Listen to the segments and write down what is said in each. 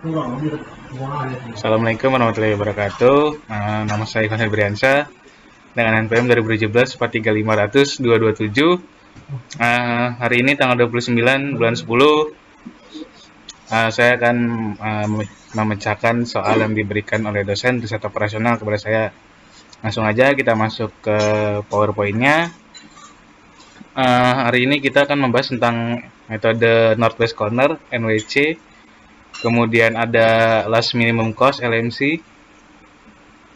Assalamualaikum warahmatullahi wabarakatuh. Nama saya Ivan Febriansyah dengan NPM 2017 43500 227. Hari ini tanggal 29 bulan 10, saya akan memecahkan soal yang diberikan oleh dosen riset operasional kepada saya. Langsung aja kita masuk ke PowerPoint-nya. Hari ini kita akan membahas tentang metode Northwest Corner (NWC), kemudian ada last minimum cost (LMC),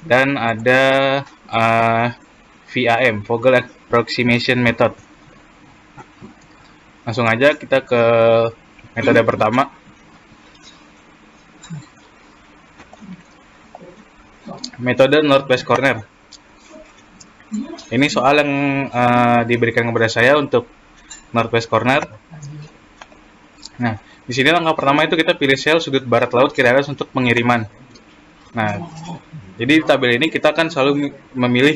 dan ada VAM (Vogel Approximation Method). Langsung aja kita ke metode pertama. Metode Northwest Corner. Ini soal yang diberikan kepada saya untuk Northwest Corner. Nah, di sini langkah pertama itu kita pilih sel sudut barat laut kiri atas untuk pengiriman. Nah, jadi di tabel ini kita akan selalu memilih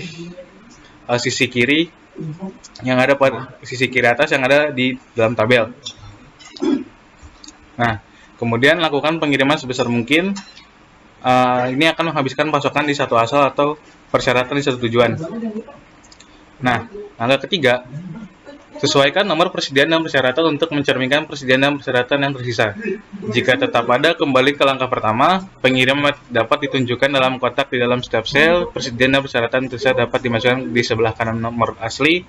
sisi kiri yang ada pada sisi kiri atas yang ada di dalam tabel. Nah, kemudian lakukan pengiriman sebesar mungkin. Ini akan menghabiskan pasokan di satu asal atau persyaratan di satu tujuan. Nah, langkah ketiga, sesuaikan nomor persediaan dan persyaratan untuk mencerminkan persediaan dan persyaratan yang tersisa. Jika tetap ada, kembali ke langkah pertama. Pengiriman dapat ditunjukkan dalam kotak di dalam setiap sel. Persediaan dan persyaratan tersisa dapat dimasukkan di sebelah kanan nomor asli.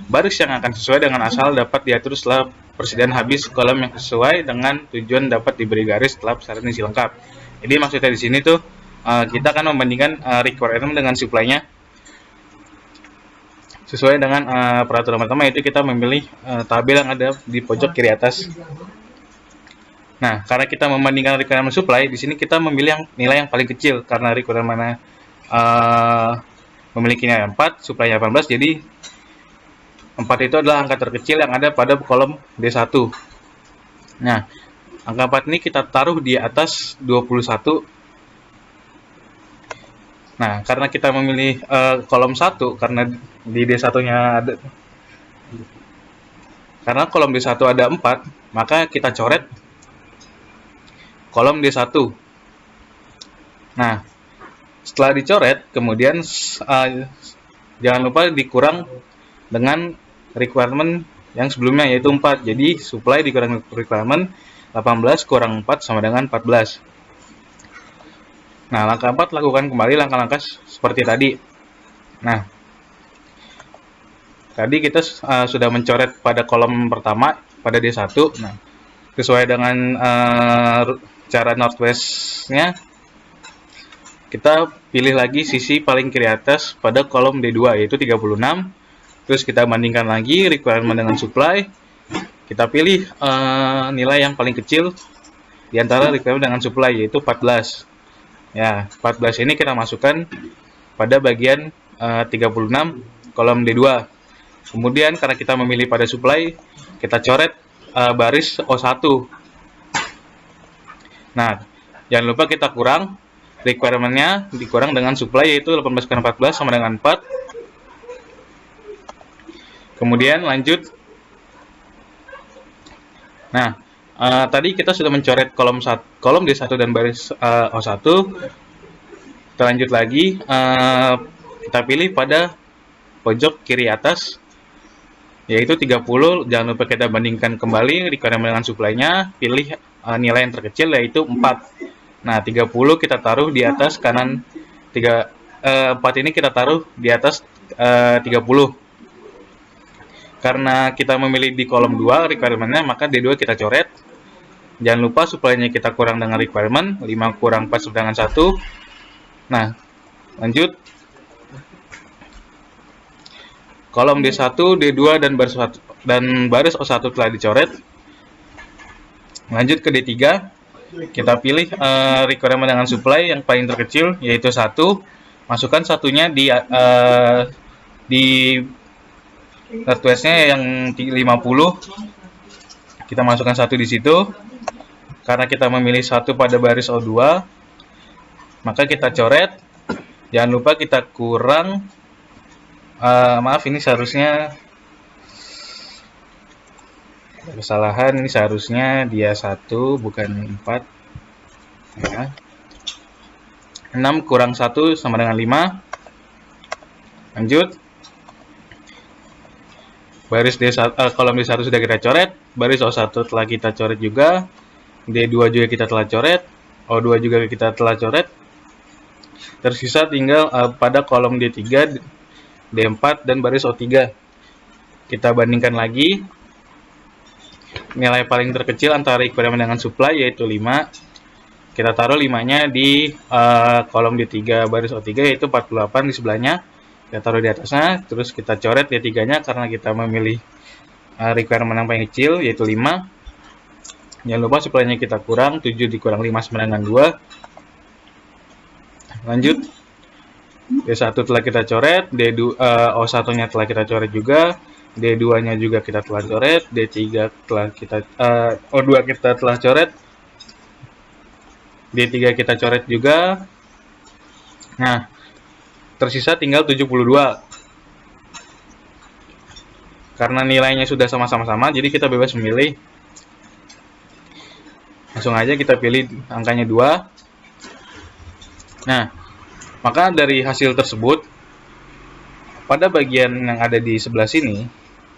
Baris yang akan sesuai dengan asal dapat diatur setelah persediaan habis. Kolom yang sesuai dengan tujuan dapat diberi garis setelah persyaratan isi lengkap. Jadi maksudnya di sini tuh kita akan membandingkan requirement dengan supply-nya. Sesuai dengan peraturan pertama, itu kita memilih tabel yang ada di pojok kiri atas. Nah, karena kita membandingkan requirement supply, di sini kita memilih yang nilai yang paling kecil karena requirement memiliki nilai 4, supply-nya 18, jadi 4 itu adalah angka terkecil yang ada pada kolom D1. Nah, angka 4 ini kita taruh di atas 21. Nah, karena kita memilih kolom 1, karena di D1-nya ada, karena kolom D1 ada 4, maka kita coret kolom D1. Nah, setelah dicoret, kemudian jangan lupa dikurang dengan requirement yang sebelumnya, yaitu 4. Jadi, supply dikurang requirement 18 kurang 4 sama dengan 14. Nah, langkah 4 lakukan kembali langkah-langkah seperti tadi. Nah, tadi kita sudah mencoret pada kolom pertama pada D1. Nah, sesuai dengan cara Northwest-nya, kita pilih lagi sisi paling kiri atas pada kolom D2, yaitu 36. Terus kita bandingkan lagi requirement dengan supply. Kita pilih nilai yang paling kecil di antara requirement dengan supply, yaitu 14. Ya, 14 ini kita masukkan pada bagian 36 kolom D2. Kemudian karena kita memilih pada supply, kita coret baris O1. Nah, jangan lupa kita kurang requirement-nya, dikurang dengan supply, yaitu 18 kurang 14 sama dengan 4. Kemudian lanjut. Nah, tadi kita sudah mencoret kolom D1 dan baris O1. Kita lanjut lagi, kita pilih pada pojok kiri atas, yaitu 30. Jangan lupa kita bandingkan kembali requirement dengan supply-nya, pilih nilai yang terkecil, yaitu 4. Nah, 30 kita taruh di atas kanan 4 ini kita taruh di atas 30. Karena kita memilih di kolom 2 requirement-nya, maka D2 kita coret. Jangan lupa supply-nya kita kurang dengan requirement, 5 kurang 4 sama dengan 1. Nah, lanjut. Kolom D1, D2 dan baris O1 telah dicoret. Lanjut ke D3. Kita pilih requirement dengan supply yang paling terkecil, yaitu 1. Masukkan satunya di Northwest-nya yang 50. Kita masukkan 1 di situ. Karena kita memilih 1 pada baris O2, maka kita coret. Jangan lupa kita kurang, maaf, ini seharusnya kesalahan, ini seharusnya dia 1 bukan 4. Ya. 6 kurang 1 sama dengan 5. Lanjut. Baris kolom D1 sudah kita coret, baris O1 telah kita coret juga, D2 juga kita telah coret, O2 juga kita telah coret. Tersisa tinggal pada kolom D3, D4, dan baris O3. Kita bandingkan lagi. Nilai paling terkecil antara requirement dengan supply yaitu 5. Kita taruh 5-nya di kolom D3 baris O3 yaitu 48 di sebelahnya. Kita taruh di atasnya, terus kita coret D3-nya karena kita memilih requirement yang paling kecil yaitu 5. Jangan lupa supply-nya kita kurang, 7 dikurang 5 sama dengan 2. Lanjut. D1 telah kita coret, O1-nya telah kita coret juga, D2-nya juga kita telah coret, D3 telah kita O2 kita telah coret, D3 kita coret juga. Nah, tersisa tinggal 72. Karena nilainya sudah sama-sama, jadi kita bebas memilih. Langsung aja kita pilih angkanya 2. Nah, maka dari hasil tersebut, pada bagian yang ada di sebelah sini,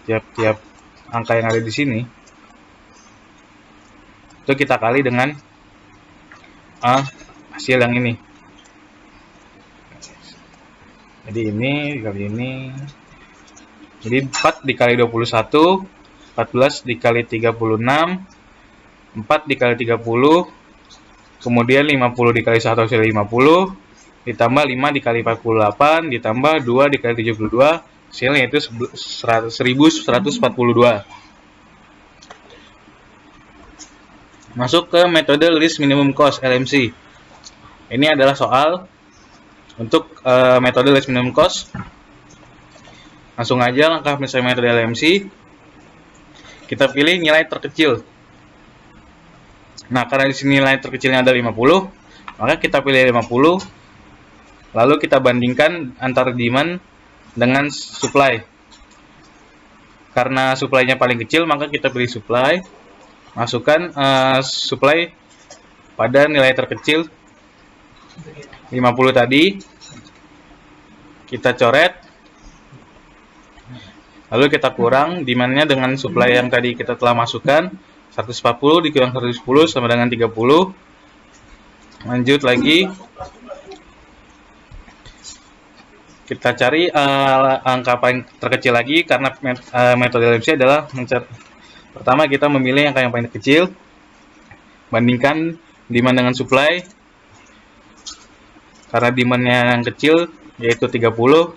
tiap-tiap angka yang ada di sini, itu kita kali dengan hasil yang ini. Jadi ini dikali ini. Jadi 4 dikali 21, 14 dikali 36, 4 dikali 30, kemudian 50 dikali 1 hasil 50, ditambah 5 dikali 48, ditambah 2 dikali 72, hasilnya itu 1142. Masuk ke metode least minimum cost LMC. Ini adalah soal untuk metode least minimum cost. Langsung aja langkah misalnya metode LMC. Kita pilih nilai terkecil. Nah, karena di sini nilai terkecilnya ada 50, maka kita pilih 50. Lalu kita bandingkan antara demand dengan supply. Karena supply-nya paling kecil, maka kita pilih supply. Masukkan supply pada nilai terkecil 50 tadi. Kita coret. Lalu kita kurang demand-nya dengan supply yang tadi kita telah masukkan. 140 dikurang 110 sama dengan 30. Lanjut lagi. Kita cari angka paling terkecil lagi, karena metode LMC adalah pertama kita memilih angka yang paling kecil, bandingkan demand dengan supply. Karena demand-nya yang kecil yaitu 30,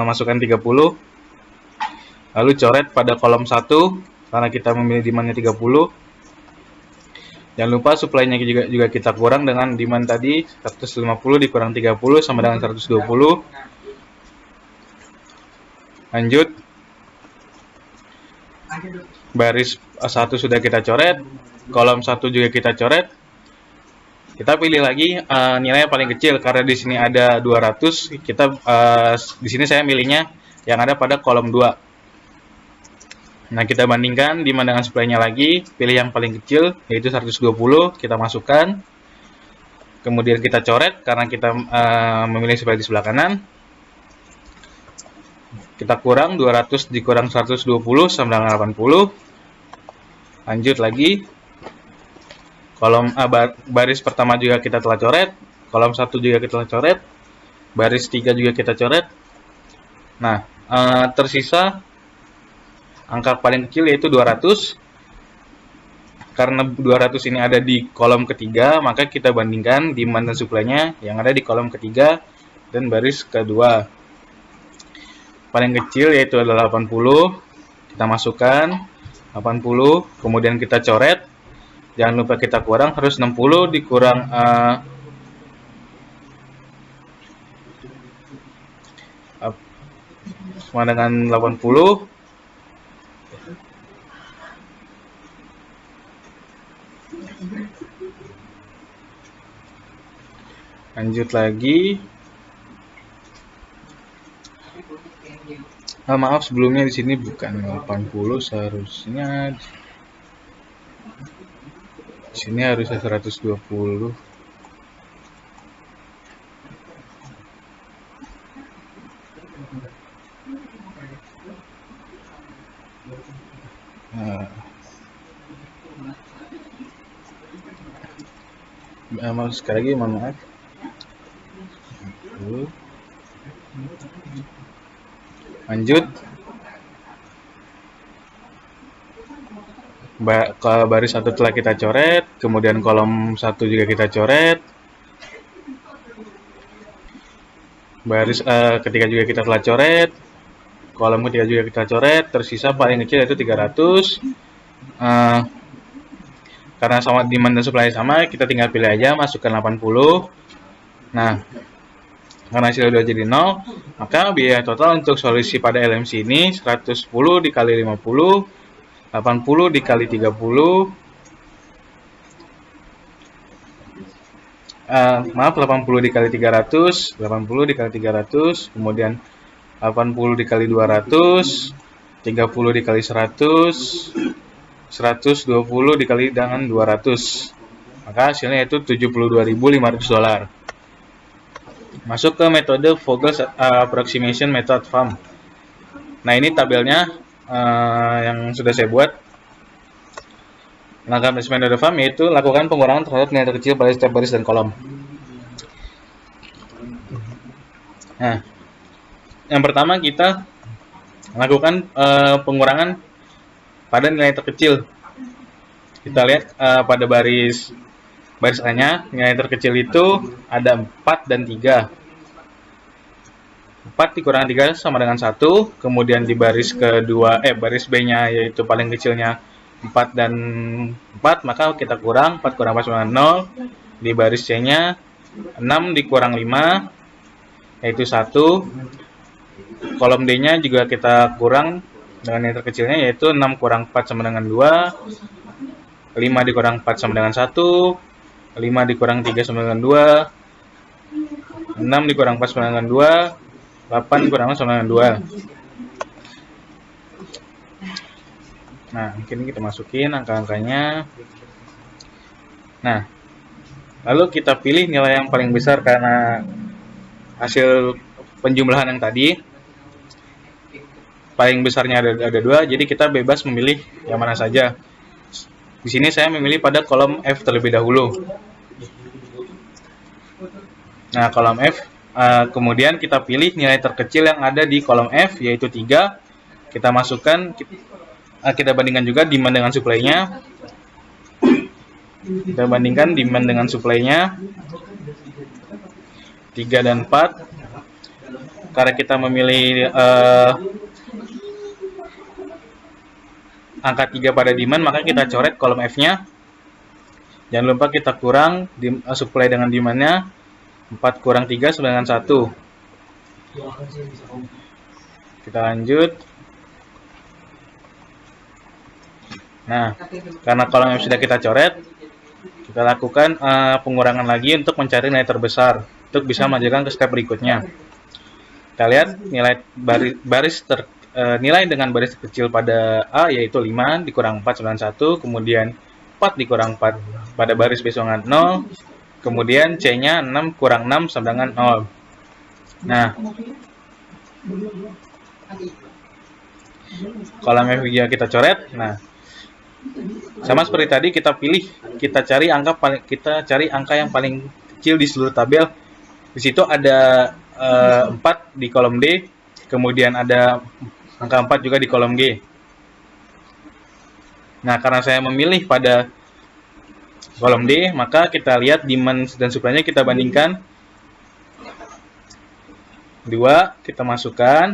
masukkan 30. Lalu coret pada kolom 1 karena kita memilih demand-nya 30. Jangan lupa supply-nya juga kita kurang dengan demand tadi, 150 dikurang 30 sama dengan 120. Lanjut. Baris 1 sudah kita coret, kolom 1 juga kita coret. Kita pilih lagi nilai yang paling kecil karena di sini ada 200. Kita di sini saya milihnya yang ada pada kolom 2. Nah, kita bandingkan demand dengan supply-nya lagi, pilih yang paling kecil yaitu 120, kita masukkan. Kemudian kita coret karena kita memilih supply di sebelah kanan. Kita kurang 200 dikurang 120 sama dengan 80. Lanjut lagi. Kolom baris pertama juga kita telah coret, kolom 1 juga kita telah coret, baris 3 juga kita coret. Nah, tersisa angka paling kecil yaitu 200. Karena 200 ini ada di kolom ketiga, maka kita bandingkan demand dan supply-nya yang ada di kolom ketiga dan baris kedua. Paling kecil yaitu adalah 80. Kita masukkan 80, kemudian kita coret. Jangan lupa kita kurang, harus 60 dikurang sama dengan 80. Lanjut lagi. Maaf, sebelumnya di sini bukan 80, seharusnya di sini harusnya 120. Sekali lagi mohon maaf. Lanjut. Ke baris 1 telah kita coret, kemudian kolom 1 juga kita coret. Baris ketiga juga kita telah coret, kolom ketiga juga kita coret, tersisa paling kecil yaitu 300. Karena sama demand dan supply sama, kita tinggal pilih aja, masukkan 80. Nah, karena hasilnya udah jadi 0, maka biaya total untuk solusi pada LMC ini 110 dikali 50, 80 dikali 30, maaf 80 dikali 300, 80 dikali 300, kemudian 80 dikali 200, 30 dikali 100, 120 dikali dengan 200. Maka hasilnya itu $72.500. Masuk ke metode Vogel's Approximation Method FAM. Nah, ini tabelnya yang sudah saya buat. Langkah metode FAM yaitu lakukan pengurangan terhadap nilai terkecil pada setiap baris dan kolom. Nah, yang pertama kita lakukan pengurangan pada nilai terkecil. Kita lihat pada baris A-nya, nilai terkecil itu ada 4 dan 3. 4 dikurangi 3 sama dengan 1, kemudian di baris kedua, baris B-nya yaitu paling kecilnya 4 dan 4, maka kita kurang 4 kurang 4 sama dengan 0. Di baris C-nya 6 dikurang 5 yaitu 1. Kolom D-nya juga kita kurang dengan yang terkecilnya yaitu 6 kurang 4 sama dengan 2. 5 dikurang 4 sama dengan 1. 5 dikurang 3 sama dengan 2. 6 dikurang 4 sama dengan 2. 8 dikurang 4 sama dengan 2. Nah, mungkin kita masukin angka-angkanya. Nah, lalu kita pilih nilai yang paling besar karena hasil penjumlahan yang tadi paling besarnya ada 2, jadi kita bebas memilih yang mana saja. Di sini saya memilih pada kolom F terlebih dahulu. Nah, kolom F, kemudian kita pilih nilai terkecil yang ada di kolom F yaitu 3. Kita masukkan, kita bandingkan juga demand dengan supply-nya. Kita bandingkan demand dengan supply-nya 3 dan 4. Karena kita memilih angka 3 pada demand, maka kita coret kolom F-nya. Jangan lupa kita kurang supply dengan demand-nya. 4 kurang 3 sama dengan 1. Kita lanjut. Nah, karena kolom F sudah kita coret, kita lakukan pengurangan lagi untuk mencari nilai terbesar untuk bisa melanjutkan ke step berikutnya. Kita lihat nilai nilai dengan baris terkecil pada A yaitu 5 dikurang 4 sama dengan 1, kemudian 4 dikurang 4 pada baris B sama dengan 0, kemudian C-nya 6 kurang 6 sama dengan 0. Nah, kolom F kita coret. Nah, sama seperti tadi kita cari angka yang paling kecil di seluruh tabel. Di situ ada 4 di kolom D, kemudian ada angka 4 juga di kolom G. Nah, karena saya memilih pada kolom D, maka kita lihat demand dan supply-nya kita bandingkan. 2 kita masukkan.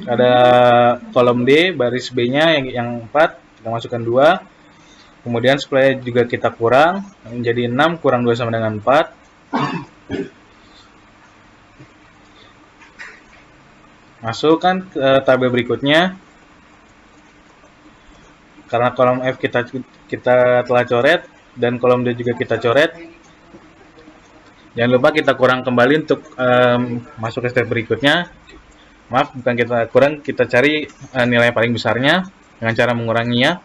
Ada kolom D, baris B-nya yang 4, kita masukkan 2. Kemudian supply juga kita kurang, menjadi 6 kurang 2 sama dengan 4. Masukkan ke tabel berikutnya. Karena kolom F kita telah coret dan kolom D juga kita coret. Jangan lupa kita kurang kembali untuk masuk ke step berikutnya. Maaf, bukan kita kurang, kita cari nilai paling besarnya dengan cara menguranginya.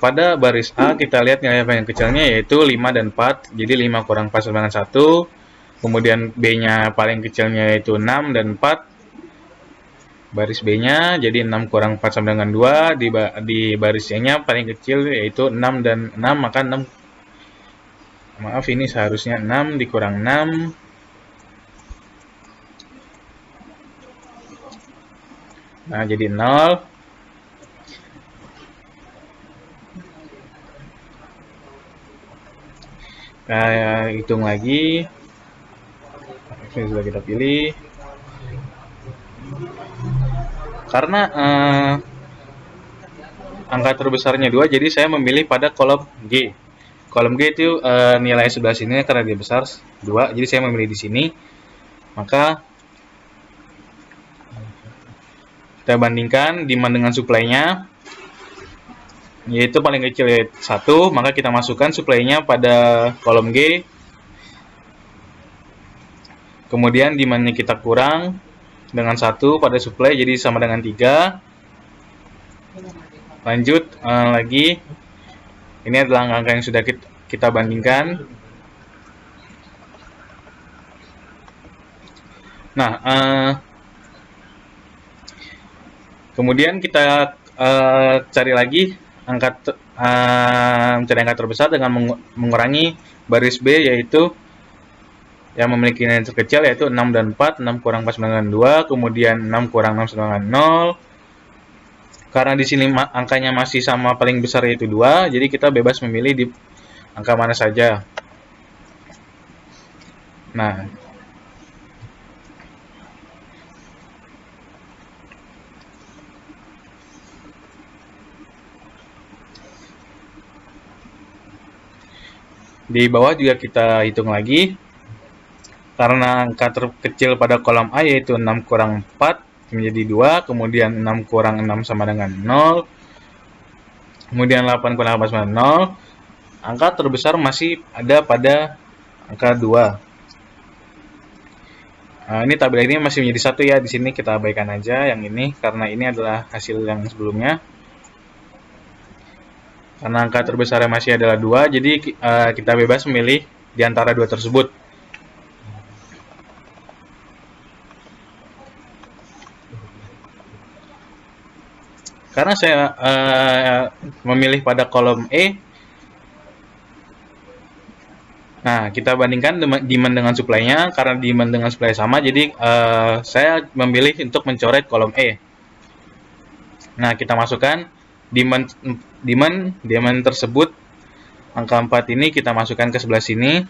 Pada baris A kita lihat nilai paling kecilnya yaitu 5 dan 4. Jadi 5 kurang 4 sama dengan 1. Kemudian B-nya paling kecilnya yaitu 6 dan 4. Baris B-nya jadi 6 kurang 4 sama dengan 2. Di baris C-nya paling kecil yaitu 6 dan 6, maka 6 Maaf, ini seharusnya 6 dikurang 6. Nah, jadi 0. Nah, hitung lagi. Ini sudah kita pilih. Karena angka terbesarnya 2, jadi saya memilih pada kolom G. Kolom G itu nilai sebelah sini karena dia besar 2, jadi saya memilih di sini. Maka kita bandingkan demand dengan supply-nya, yaitu paling kecil yaitu 1, maka kita masukkan supply-nya pada kolom G. Kemudian demand-nya kita kurang dengan 1 pada supply, jadi sama dengan 3. Lanjut lagi, ini adalah angka yang sudah kita bandingkan. Nah, kemudian kita cari lagi mencari angka terbesar dengan mengurangi baris B, yaitu yang memiliki nilai terkecil, yaitu 6 dan 4. 6 kurang 4 sama dengan 2, kemudian 6 kurang 6 sama dengan 0. Karena di sini angkanya masih sama paling besar, yaitu 2, jadi kita bebas memilih di angka mana saja. Nah, di bawah juga kita hitung lagi. Karena angka terkecil pada kolom A yaitu 6 kurang 4 menjadi 2, kemudian 6 kurang 6 sama dengan 0, kemudian 8 kurang 8 sama 0, angka terbesar masih ada pada angka 2. Nah, ini tabel ini masih menjadi 1 ya, di sini kita abaikan aja yang ini, karena ini adalah hasil yang sebelumnya. Karena angka terbesarnya masih adalah 2, jadi kita bebas memilih di antara 2 tersebut. Karena saya memilih pada kolom E, nah kita bandingkan demand dengan supply-nya. Karena demand dengan supply sama, jadi saya memilih untuk mencoret kolom E. Nah, kita masukkan demand tersebut, angka 4 ini kita masukkan ke sebelah sini.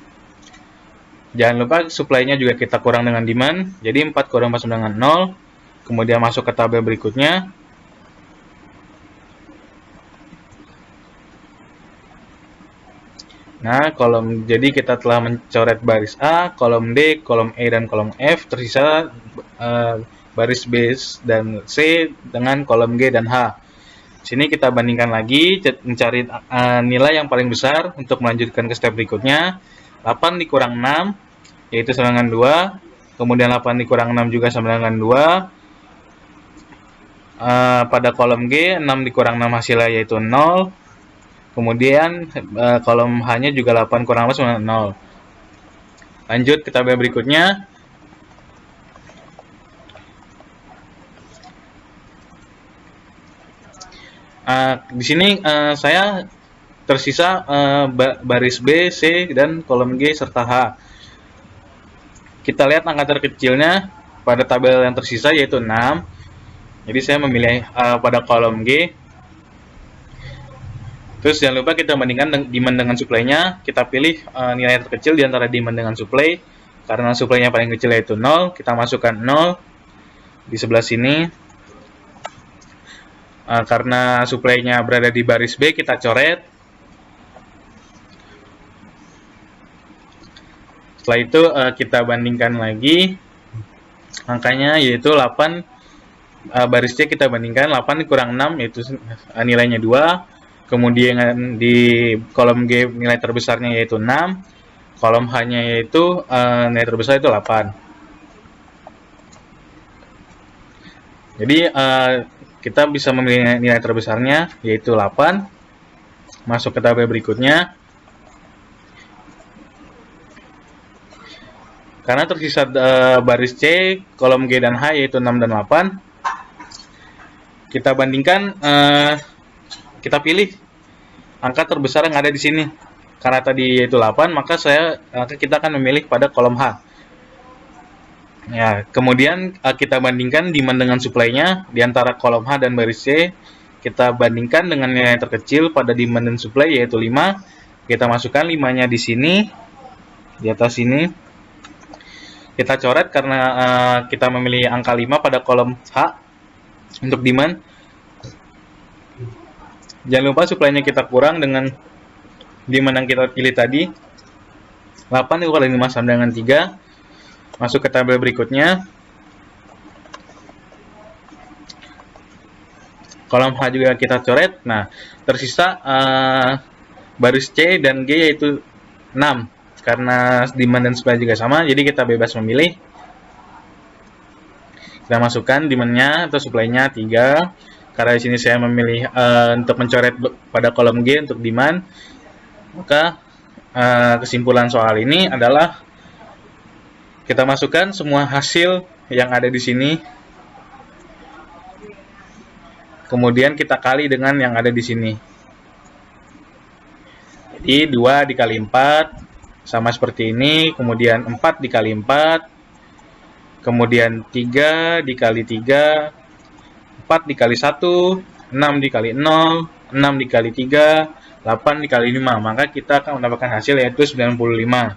Jangan lupa supply-nya juga kita kurang dengan demand, jadi 4 kurang 4 sama dengan 0. Kemudian masuk ke tabel berikutnya. Nah, jadi kita telah mencoret baris A, kolom D, kolom E, dan kolom F. Tersisa baris B dan C dengan kolom G dan H. Sini kita bandingkan lagi, mencari nilai yang paling besar untuk melanjutkan ke step berikutnya. 8 dikurang 6, yaitu sama dengan 2. Kemudian 8 dikurang 6 juga sama dengan 2. Pada kolom G, 6 dikurang 6 hasilnya yaitu 0. Kemudian kolom H-nya juga 8 kurang 8 sama 0. Lanjut ke tabel berikutnya. Di sini saya tersisa baris B, C, dan kolom G serta H. Kita lihat angka terkecilnya pada tabel yang tersisa yaitu 6. Jadi saya memilih pada kolom G. Terus jangan lupa kita bandingkan demand dengan supply-nya. Kita pilih nilai terkecil di antara demand dengan supply. Karena supply-nya paling kecil yaitu 0, kita masukkan 0 di sebelah sini. Karena supply-nya berada di baris B, kita coret. Setelah itu kita bandingkan lagi angkanya, yaitu 8. Baris C kita bandingkan 8 kurang 6, yaitu nilainya 2. Kemudian di kolom G nilai terbesarnya yaitu 6. Kolom H-nya yaitu nilai terbesar itu 8. Jadi kita bisa memilih nilai terbesarnya yaitu 8. Masuk ke tabel berikutnya. Karena tersisa baris C, kolom G dan H yaitu 6 dan 8. Kita bandingkan, kita pilih angka terbesar yang ada di sini. karena tadi yaitu 8, maka kita akan memilih pada kolom H. Ya, kemudian kita bandingkan demand dengan supply-nya di antara kolom H dan baris C. Kita bandingkan dengan nilai terkecil pada demand dan supply yaitu 5. Kita masukkan 5-nya di sini, di atas sini. Kita coret karena kita memilih angka 5 pada kolom H untuk demand. Jangan lupa supply-nya kita kurang dengan demand yang kita pilih tadi. 8 dikali 5 sama dengan 3. Masuk ke tabel berikutnya. Kolom H juga kita coret. Nah, tersisa baris C dan G yaitu 6. Karena demand dan supply juga sama, jadi kita bebas memilih. Kita masukkan demand-nya atau supply-nya 3. Karena di sini saya memilih untuk mencoret pada kolom G untuk demand. Maka kesimpulan soal ini adalah kita masukkan semua hasil yang ada di sini. Kemudian kita kali dengan yang ada di sini. Jadi 2 dikali 4 sama seperti ini, kemudian 4 dikali 4, kemudian 3 dikali 3, 4 dikali 1, 6 dikali 0, 6 dikali 3, 8 dikali 5. Maka kita akan mendapatkan hasil yaitu 95.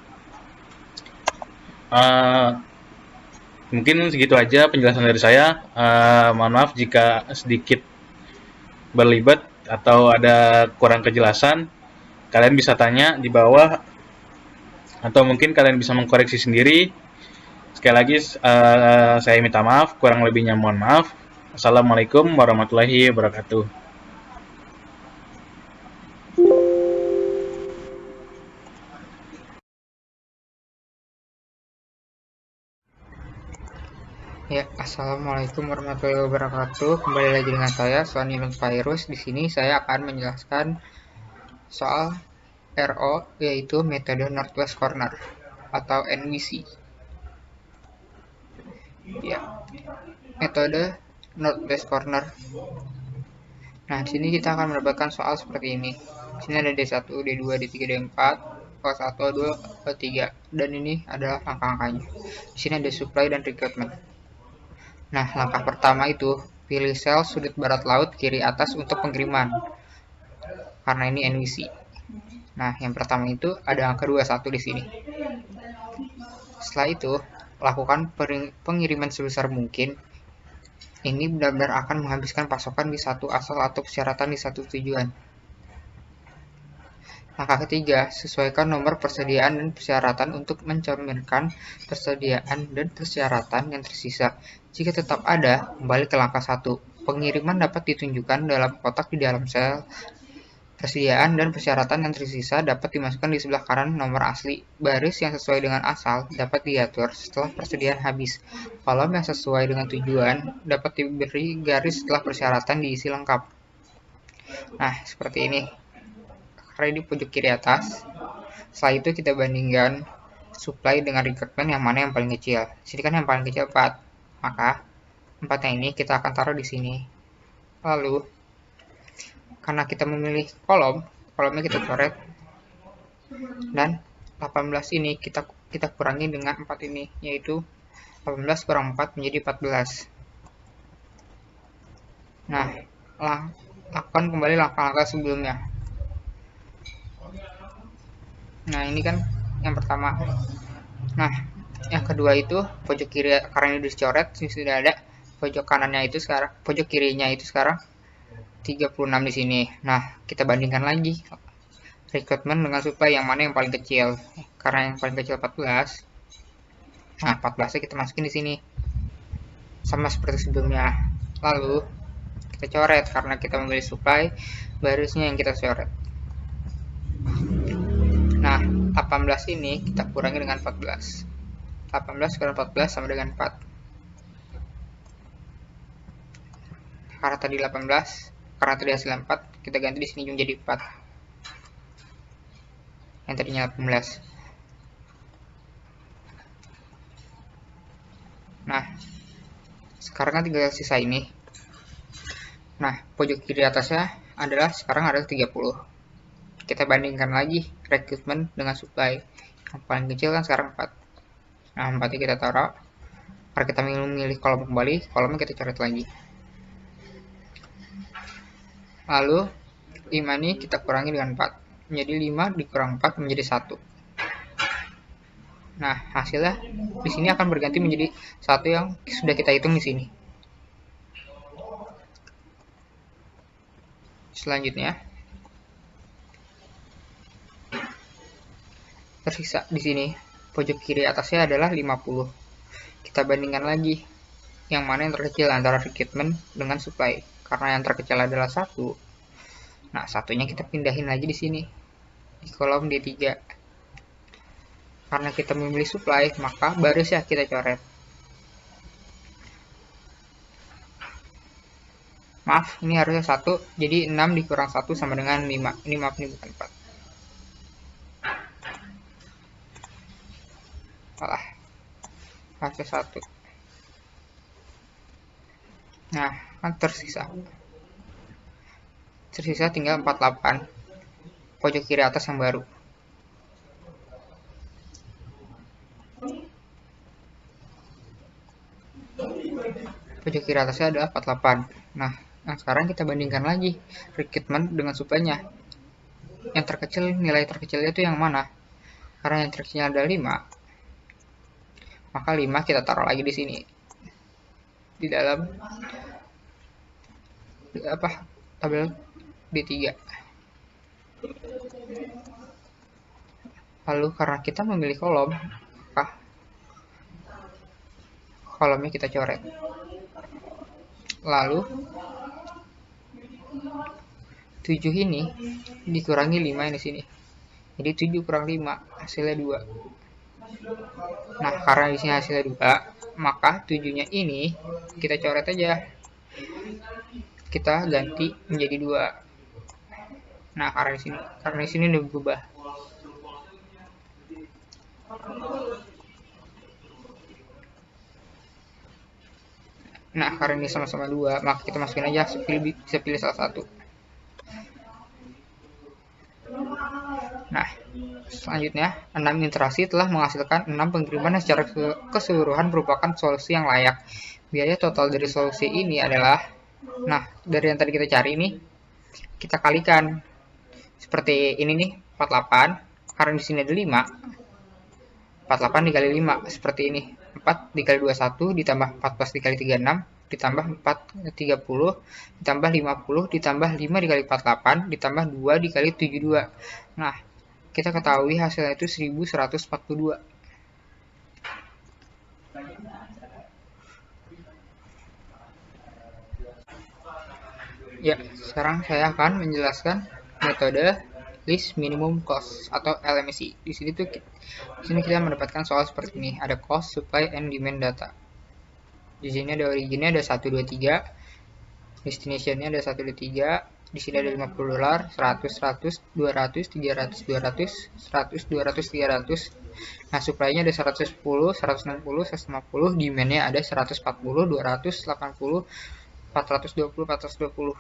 Mungkin segitu aja penjelasan dari saya. Mohon maaf jika sedikit berlibat atau ada kurang kejelasan. Kalian bisa tanya di bawah, atau mungkin kalian bisa mengkoreksi sendiri. Sekali lagi saya minta maaf, kurang lebihnya mohon maaf. Assalamualaikum warahmatullahi wabarakatuh. Ya, assalamualaikum warahmatullahi wabarakatuh. Kembali lagi dengan saya, Sony Virus. Di sini saya akan menjelaskan soal RO, yaitu metode Northwest Corner atau NWC. Ya, metode Northwest Corner. Nah, di sini kita akan mendapatkan soal seperti ini. Di sini ada D1, D2, D3, D4, O1, O2, O3, dan ini adalah angka-angkanya. Di sini ada supply dan recruitment. Nah, langkah pertama itu pilih sel sudut barat laut kiri atas untuk pengiriman, karena ini NWC. Nah, yang pertama itu ada angka 21 di sini. Setelah itu, lakukan pengiriman sebesar mungkin. Ini benar-benar akan menghabiskan pasokan di satu asal atau persyaratan di satu tujuan. Langkah ketiga, sesuaikan nomor persediaan dan persyaratan untuk mencerminkan persediaan dan persyaratan yang tersisa. Jika tetap ada, kembali ke langkah 1. Pengiriman dapat ditunjukkan dalam kotak di dalam sel. Persediaan dan persyaratan yang tersisa dapat dimasukkan di sebelah kanan nomor asli. Baris yang sesuai dengan asal dapat diatur setelah persediaan habis. Kolom yang sesuai dengan tujuan dapat diberi garis setelah persyaratan diisi lengkap. Nah, seperti ini. Karena di pojok kiri atas. Setelah itu kita bandingkan supply dengan recruitment yang mana yang paling kecil. Sini kan yang paling kecil 4. Maka 4-nya ini kita akan taruh di sini. Lalu karena kita memilih kolomnya kita coret. Dan 18 ini kita kurangi dengan 4 ini, yaitu 18 kurang 4 menjadi 14. Nah, lakukan kembali langkah-langkah sebelumnya. Nah, ini kan yang pertama. Nah, yang kedua itu pojok kiri, karena ini dicoret, sudah ada. Pojok kanannya itu sekarang, pojok kirinya itu sekarang 36 di sini. Nah, kita bandingkan lagi recruitment dengan supply yang mana yang paling kecil. Karena yang paling kecil 14. Nah, 14-nya kita masukin di sini. Sama seperti sebelumnya. Lalu kita coret karena kita memilih supply, barisnya yang kita coret. Nah, 18 ini kita kurangi dengan 14. 18 kurang 14 sama dengan 4. Karena tadi 18, karena tadi hasil 4, kita ganti di sini menjadi 4. Yang tadinya 18. Nah, sekarang kan tinggal sisa ini. Nah, pojok kiri atasnya adalah sekarang ada 30. kita bandingkan lagi rekrutmen dengan supply. Yang paling kecil kan sekarang 4. Nah, 4 kita taruh. Karena kita memilih kolom kembali, kolomnya kita coret lagi. Lalu 5 ini kita kurangi dengan 4. Menjadi 5 dikurang 4 menjadi 1. Nah, hasilnya di sini akan berganti menjadi 1 yang sudah kita hitung di sini. Selanjutnya, tersisa di sini pojok kiri atasnya adalah 50. Kita bandingkan lagi yang mana yang terkecil antara rekrutmen dengan supply. Karena yang terkecil adalah 1. Nah, satunya kita pindahin lagi di sini di kolom D3. Karena kita memilih supply, maka barisnya kita coret. Maaf, ini harusnya 1, jadi 6 dikurang 1 sama dengan 5. Ini maaf, ini bukan 4. Salah. Harusnya 1. Nah, kan tersisa tinggal 48. Pojok kiri atas yang baru. Pojok kiri atasnya adalah 48. Nah, sekarang kita bandingkan lagi rekrutmen dengan supply-nya. Yang terkecil, nilai terkecilnya itu yang mana? Karena yang terkecilnya ada 5, maka 5 kita taruh lagi di sini. Di dalam tabel D3. Lalu karena kita memilih kolom, maka kolomnya kita coret. Lalu 7 ini dikurangi 5 ini sini. Jadi 7 kurang 5 hasilnya 2. Nah, karena di sini hasilnya 2, maka 7-nya ini kita coret aja. Kita ganti menjadi 2. Nah, karena di sini udah berubah. Nah, karena ini sama-sama 2, maka kita masukin aja, bisa pilih salah satu. Nah, selanjutnya 6 interaksi telah menghasilkan 6 pengiriman yang secara keseluruhan merupakan solusi yang layak. Biaya total dari solusi ini adalah, nah, dari yang tadi kita cari ini, kita kalikan. Seperti ini nih, 48, karena di sini ada 5. 48 dikali 5, seperti ini. 4 dikali 21, ditambah 14 dikali 36, ditambah 4 30, ditambah 50, ditambah 5 dikali 48, ditambah 2 dikali 72. Nah, kita ketahui hasilnya itu 1142. Ya, sekarang saya akan menjelaskan metode list minimum cost atau LMC. Di sini kita mendapatkan soal seperti ini. Ada cost, supply, and demand data. Di sini ada originnya ada 1 2 3. Destinationnya ada 1 2 3. Di sini ada $50, 100 100, 200 300 200, 100 200 300. Nah, supply-nya ada 110, 160, 150, demand-nya ada 140, 200, 80, 420, 420.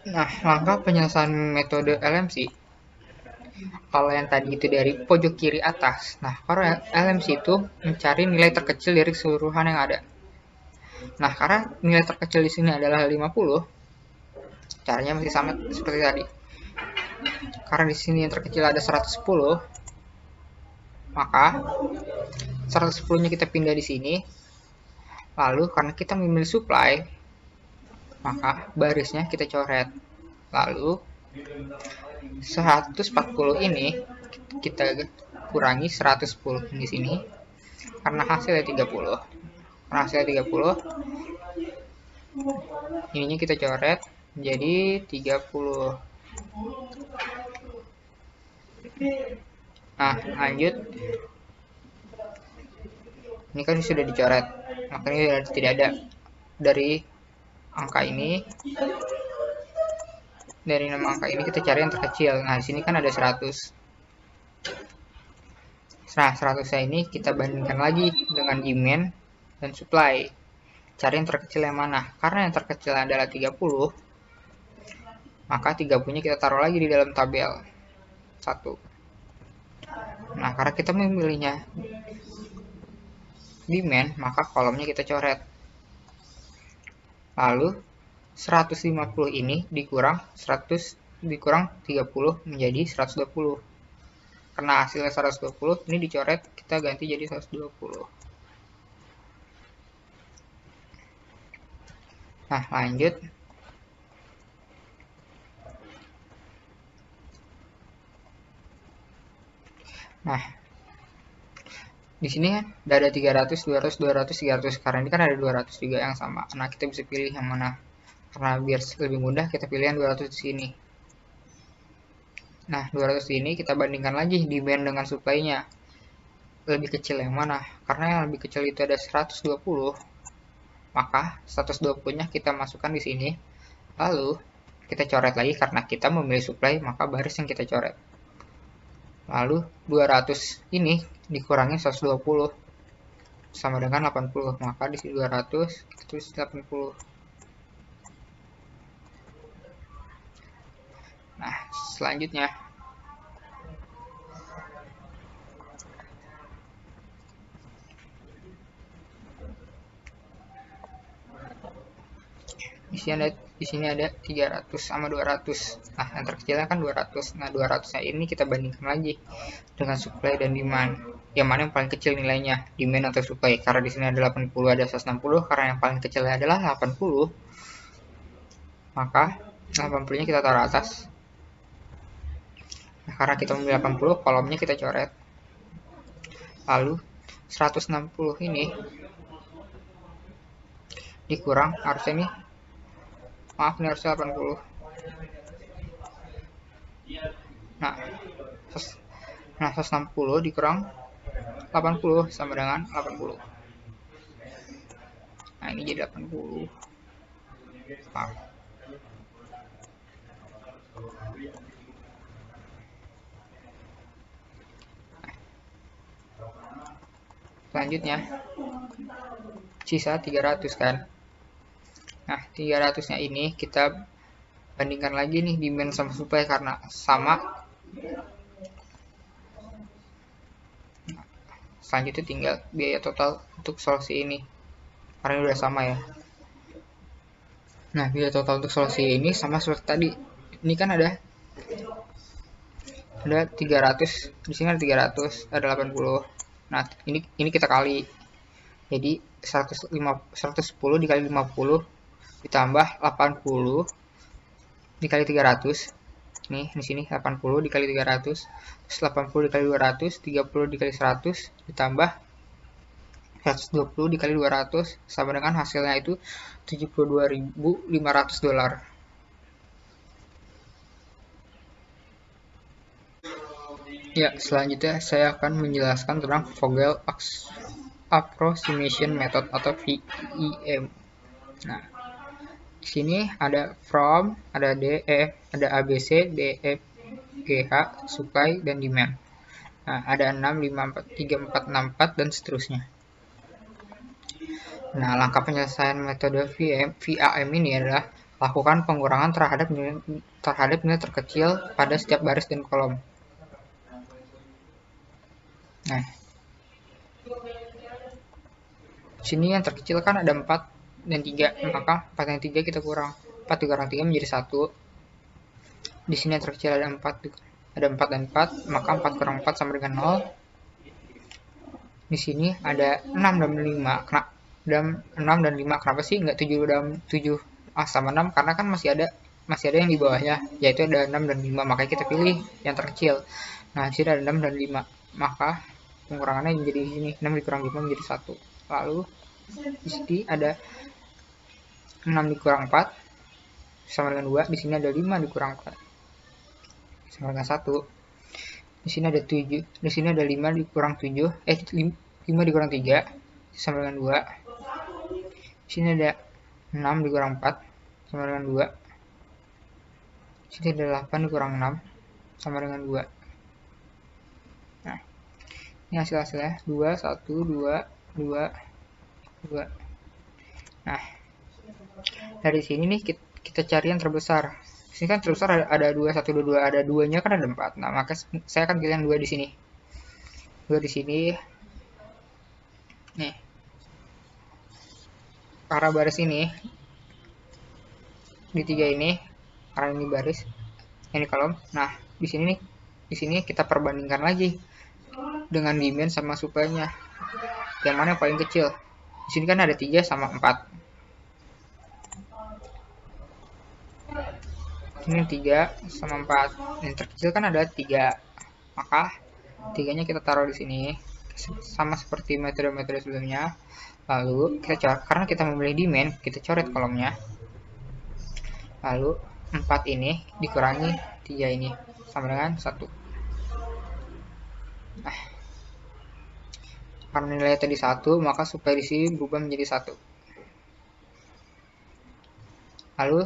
Nah, langkah penyelesaian metode LMC, kalau yang tadi itu dari pojok kiri atas. Nah, kalau LMC itu mencari nilai terkecil dari keseluruhan yang ada. Nah, karena nilai terkecil di sini adalah 50, caranya masih sama seperti tadi. Karena di sini yang terkecil ada 110, maka 110-nya kita pindah di sini. Lalu karena kita memilih supply, maka barisnya kita coret. Lalu 140 ini kita kurangi 110 di sini karena hasilnya 30. Karena hasilnya 30, ininya kita coret jadi 30. Nah, lanjut. Ini kan sudah dicoret, makanya tidak ada dari angka ini. Dari 6 angka ini kita cari yang terkecil. Nah, di sini kan ada 100. Nah, 100 ini kita bandingkan lagi dengan demand dan supply. Cari yang terkecil yang mana? Karena yang terkecil adalah 30, maka 30-nya kita taruh lagi di dalam tabel 1. Nah, karena kita memilihnya demand, maka kolomnya kita coret. Lalu 150 ini dikurang 30 menjadi 120. Karena hasilnya 120, ini dicoret, kita ganti jadi 120. Nah, lanjut. Nah, di sini kan udah ada 300, 200, 200, 300. Karena ini kan ada 200 juga yang sama. Nah, kita bisa pilih yang mana. Karena biar lebih mudah, kita pilih yang 200 di sini. Nah, 200 ini kita bandingkan lagi demand dengan supply-nya. Lebih kecil yang mana? Karena yang lebih kecil itu ada 120. Maka 120-nya kita masukkan di sini. Lalu kita coret lagi karena kita memilih supply, maka baris yang kita coret. Lalu 200 ini dikurangi 120 sama dengan 80. Maka di sini 200, kita tulis 80. Nah, selanjutnya di sini ada 300 sama 200. Nah, yang terkecilnya kan 200. Nah, 200-nya ini kita bandingkan lagi dengan supply dan demand. Yang mana yang paling kecil nilainya, demand atau supply? Karena di sini ada 80, ada 160, karena yang paling kecilnya adalah 80. Maka 80-nya kita taruh atas. Nah, karena kita memilih 80, kolomnya kita coret. Lalu 160 ini dikurang, harusnya nih, maaf ini harusnya 80. Nah, 160 dikurang 80 sama dengan 80. Nah, ini jadi 80. Maaf. Selanjutnya sisa 300 kan. Nah, 300-nya ini kita bandingkan lagi nih demand sama supply karena sama. Selanjutnya tinggal biaya total untuk solusi ini. Karena ini udah sama ya. Nah, biaya total untuk solusi ini sama seperti tadi. Ini kan ada 300, di sini ada 300, ada 80. Nah, ini kita kali. Jadi 110 dikali 50 ditambah 80 dikali 300. Nih, di sini 80 dikali 300, terus 80 dikali 200, 30 dikali 100 ditambah 120 dikali 200 sama dengan hasilnya itu $72.500. Ya, selanjutnya saya akan menjelaskan tentang Vogel Approximation Method atau VEM. Nah, di sini ada from, ada DE, ada ABC, DE, GH, supply, dan demand. Nah, ada 6, 5, 4, 3, 4, 6, 4, dan seterusnya. Nah, langkah penyelesaian metode VAM ini adalah lakukan pengurangan terhadap nilai terkecil pada setiap baris dan kolom. Nah, sini yang terkecil kan ada 4 dan 3, maka 4 dan 3 kita kurang. 4 dikurang 3 menjadi 1. Di sini yang terkecil ada 4 dan 4, maka 4 kurang 4 sama dengan 0. Di sini ada 6 dan 5. 6 dan 5, kenapa sih nggak 7 dan 7 sama 6? Karena kan masih ada yang di bawahnya, yaitu ada 6 dan 5, makanya kita pilih yang terkecil. Nah, di sini ada 6 dan 5, maka pengurangannya menjadi di sini 6 dikurang 5 menjadi 1. Lalu di sini ada 6 dikurang 4 sama dengan 2. Di sini ada 5 dikurang 4 sama dengan 1. Di sini ada 7. Di sini ada 5 dikurang 7. 5 dikurang 3 sama dengan 2. Di sini ada 6 dikurang 4 sama dengan 2. Di sini ada 8 dikurang 6 sama dengan 2. Nah, ini hasilnya 2, 1, 2, 2, 2. Nah, dari sini nih kita cari yang terbesar. Sini kan terbesar ada 2, 1, 2, 2, ada 2-nya kan ada 4. Nah, maka saya akan pilih yang 2 di sini. 2 di sini. Nih. Karena baris ini di 3 ini, karena ini baris, ini kolom. Nah, di sini nih, di sini kita perbandingkan lagi dengan demand sama supply-nya. Yang mana yang paling kecil? Di sini kan ada 3 sama 4. Ini 3 sama 4. Yang terkecil kan ada 3. Maka 3-nya kita taruh di sini. Sama seperti metode-metode sebelumnya. Lalu kita coret, karena kita memilih demand, kita coret kolomnya. Lalu 4 ini dikurangi 3 ini sama dengan 1. Nah, karena nilainya tadi 1, maka supply di sini berubah menjadi 1. Lalu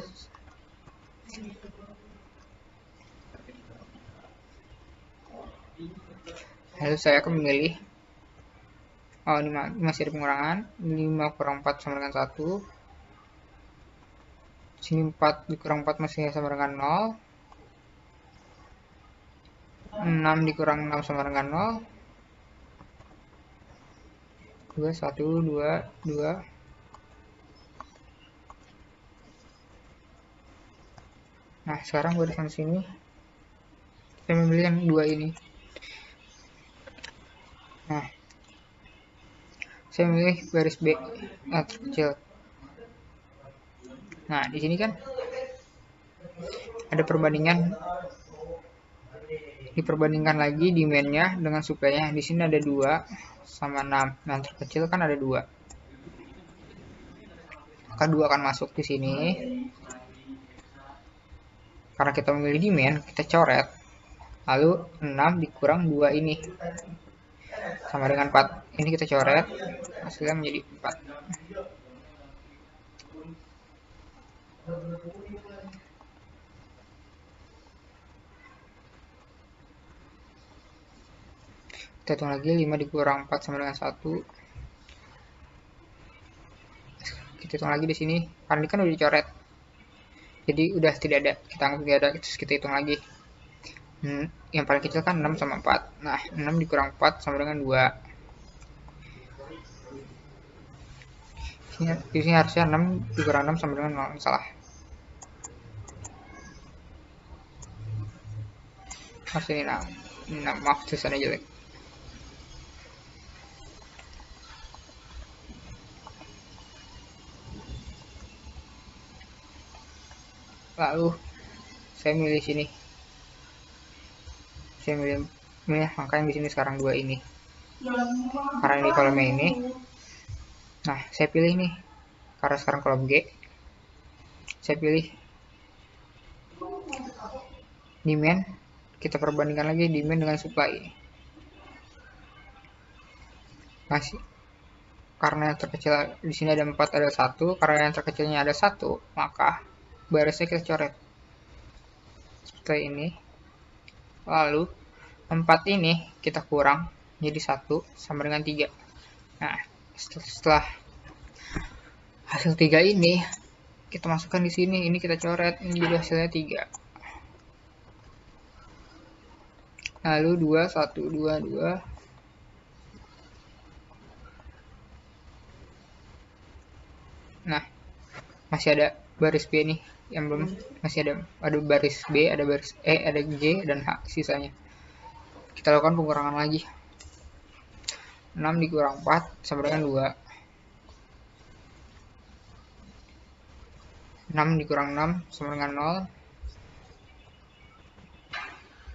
saya akan memilih, oh ini masih ada pengurangan, 5 kurang 4 sama dengan 1. Sini 4 dikurang 4 masih sama dengan 0. 6 dikurang 6 sama dengan 0. 2, 1, 2, 2. Nah, sekarang barisan sini saya memilih yang 2 ini. Nah, saya memilih baris B yang terkecil. Nah, di sini kan ada perbandingan, diperbandingkan lagi demand-nya dengan supply-nya. Di sini ada 2 sama 6. Yang terkecil kan ada 2. Maka 2 akan masuk di sini. Karena kita memilih demand, kita coret. Lalu 6 dikurang 2 ini sama dengan 4. Ini kita coret, hasilnya menjadi 4. Kita hitung lagi, 5 dikurang 4 sama dengan 1. Kita hitung lagi di sini, karena ini kan udah dicoret. Jadi udah tidak ada, kita anggap tidak ada, terus kita hitung lagi. Yang paling kecil kan 6 sama 4. Nah, 6 dikurang 4 sama dengan 2. Di sini harusnya 6 dikurang 6 sama dengan 0. Salah. Harus ini 6. Maaf, tulisannya jelek. Lalu saya milih sini. Saya milih angka yang di sini sekarang 2 ini. Karena ini kolomnya ini. Nah, saya pilih nih. Karena sekarang kolom G. Saya pilih demand. Kita perbandingkan lagi demand dengan supply. Masih. Karena yang terkecil di sini ada 4, ada 1. Karena yang terkecilnya ada 1, maka barisnya kita coret seperti ini. Lalu 4 ini kita kurang jadi 1 sama dengan 3. Nah, setelah hasil 3 ini kita masukkan di sini, ini kita coret, ini jadi hasilnya 3. Lalu 2, 1, 2, 2. Nah, masih ada baris B nih yang belum, masih ada baris B, ada baris E, ada G dan H sisanya. Kita lakukan pengurangan lagi. 6 dikurang 4 sama dengan 2. 6 dikurang 6 sama dengan 0.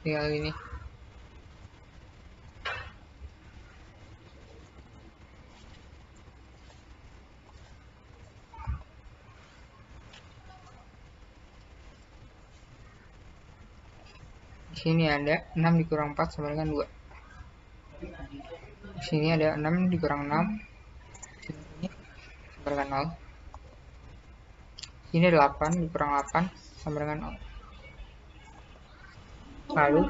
Tinggal ini. Di sini ada 6 dikurang 4 sama dengan 2. Di sini ada 6 dikurang 6 sini sama dengan 0. Ini 8 dikurang 8 sama dengan 0. Lalu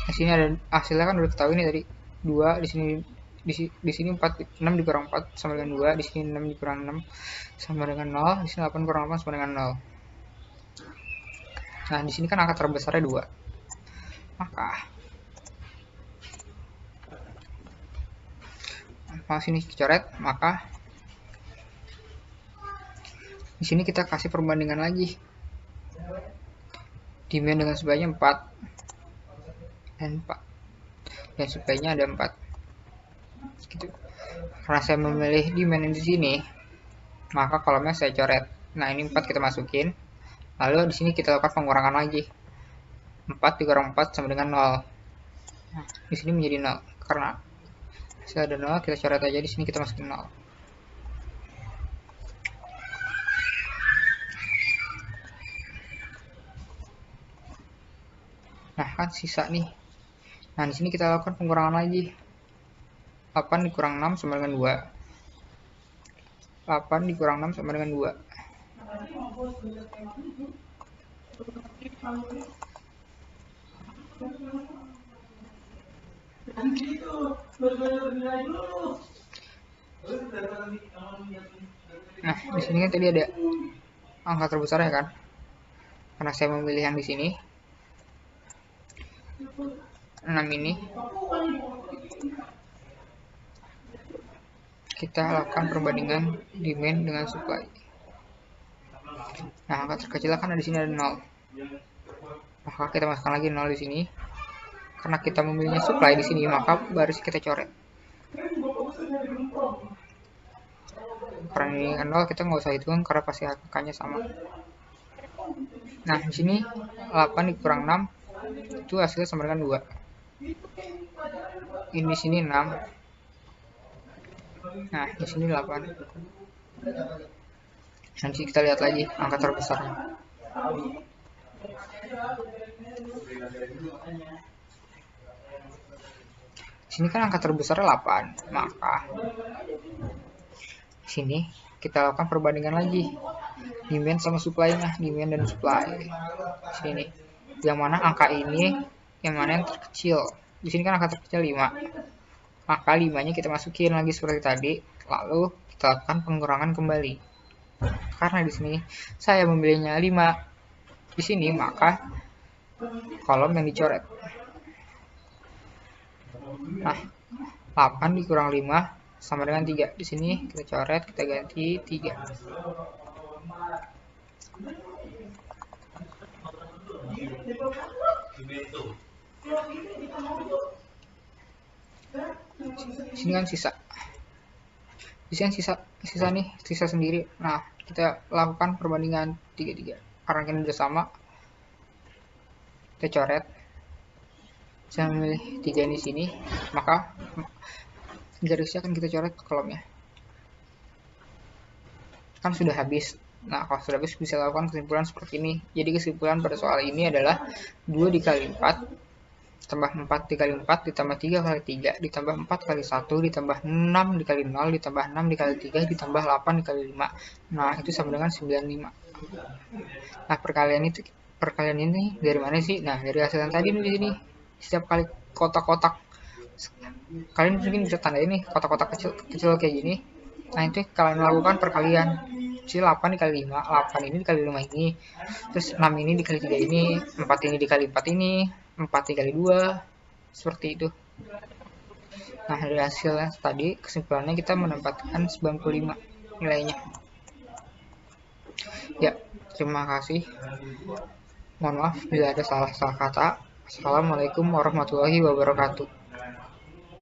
di sini ada hasilnya kan udah ketahui nih tadi 2, di sini di sini 6 dikurang 4 sama dengan 2, di sini 6 dikurang 6 sama dengan 0, di sini 8 kurang 8 sama dengan 0. Nah, di sini kan angka terbesarnya 2. Maka sini coret, maka di sini kita kasih perbandingan lagi. Demand dengan supply-nya 4 dan 4. Dan supply-nya ada 4. Gitu. Karena saya memilih demand di sini, maka kolomnya saya coret. Nah, ini 4 kita masukin. Lalu di sini kita lakukan pengurangan lagi. 4 dikurang 4 sama dengan 0. Nah, di sini menjadi 0 karena hasil ada 0, kita coret aja, di sini kita masukin 0. Nah, kan sisa nih. Nah, di sini kita lakukan pengurangan lagi. 8 dikurang 6 sama dengan 2. 8 dikurang 6 sama dengan 2. Nah, di sini kan tadi ada angka terbesar ya kan? Karena saya memilih yang di sini. 6 ini. Kita lakukan perbandingan demand dengan supply. Nah, angka terkecil kan di sini ada 0. Maka kita masukkan lagi 0 di sini. Karena kita memilihnya supply di sini, maka baru kita coret. Karena ini kan 0, kita nggak usah hitung karena pasti angkanya sama. Nah, di sini 8 dikurang 6 itu hasilnya sama dengan 2. Ini di sini 6. Nah, di sini 8. Nanti kita lihat lagi angka terbesarnya. Sini kan angka terbesarnya 8, maka sini kita lakukan perbandingan lagi demand sama supply-nya, demand dan supply. Sini yang mana angka ini, yang mana yang terkecil. Di sini kan angka terkecil 5, maka 5-nya kita masukin lagi seperti tadi, lalu kita lakukan pengurangan kembali. Karena di sini saya memilihnya 5 di sini, maka kolom yang dicoret. Nah, 8 dikurang 5 sama dengan 3. Di sini kita coret, kita ganti 3. Sini kan sisa. Di sini sisa nih, sisa sendiri. Nah, kita lakukan perbandingan 3-3. Karena ini udah sama, kita coret. Saya memilih 3 di sini, maka garisnya akan kita coret ke kolomnya. Kan sudah habis. Nah, kalau sudah habis bisa lakukan kesimpulan seperti ini. Jadi kesimpulan pada soal ini adalah 2 dikali 4 tambah 4 dikali 4 ditambah 3 kali 3 ditambah 4 kali 1 ditambah 6 dikali 0 ditambah 6 dikali 3 ditambah 8 dikali 5. Nah, itu sama dengan 95. Nah, perkalian ini dari mana sih? Nah, dari hasil yang tadi di sini. Setiap kali kotak-kotak, kalian mungkin bisa tanda ini kotak-kotak kecil kayak gini. Nah, itu kalian lakukan perkalian. Jadi 8 dikali 5, 8 ini dikali 5 ini, terus 6 ini dikali 3 ini, 4 ini dikali 4 ini, 4 dikali 2, seperti itu. Nah, dari hasilnya tadi, kesimpulannya kita mendapatkan 95 nilainya. Ya, terima kasih. Mohon maaf bila ada salah-salah kata. Assalamualaikum warahmatullahi wabarakatuh.